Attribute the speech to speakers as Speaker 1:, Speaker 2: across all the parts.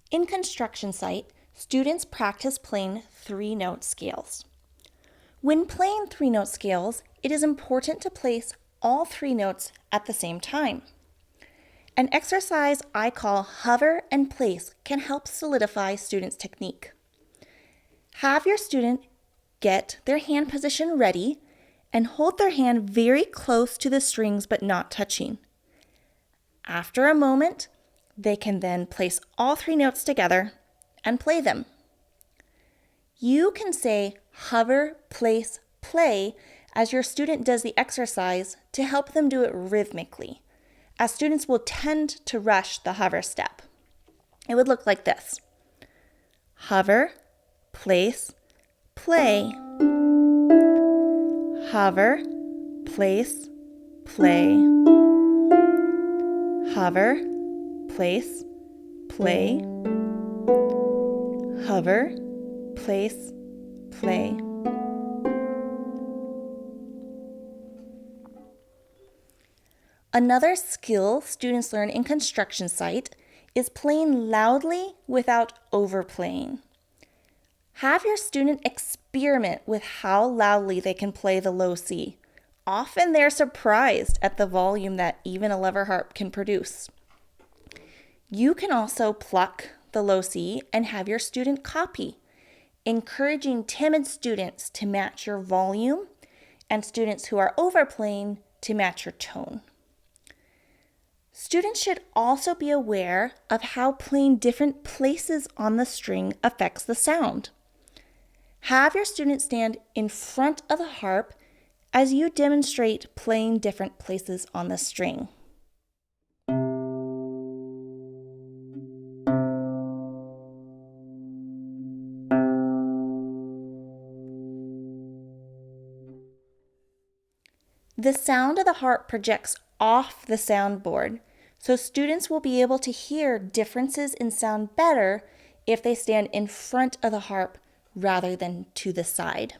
Speaker 1: In construction site, students practice playing 3-note scales. When playing 3-note scales, it is important to place all 3 notes at the same time. An exercise I call hover and place can help solidify students' technique. Have your student get their hand position ready and hold their hand very close to the strings but not touching. After a moment, they can then place all 3 notes together and play them. You can say hover, place, play as your student does the exercise to help them do it rhythmically, as students will tend to rush the hover step. It would look like this: hover, place, play. Hover, place, play. Hover, place, play. Hover, place, play. Another skill students learn in construction site is playing loudly without overplaying. Have your student experiment with how loudly they can play the low C. Often they're surprised at the volume that even a lever harp can produce. You can also pluck the low C and have your student copy, encouraging timid students to match your volume and students who are overplaying to match your tone. Students should also be aware of how playing different places on the string affects the sound. Have your students stand in front of the harp as you demonstrate playing different places on the string. The sound of the harp projects off the soundboard, so students will be able to hear differences in sound better if they stand in front of the harp rather than to the side.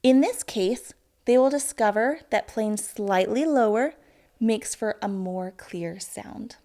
Speaker 1: In this case, they will discover that playing slightly lower makes for a more clear sound.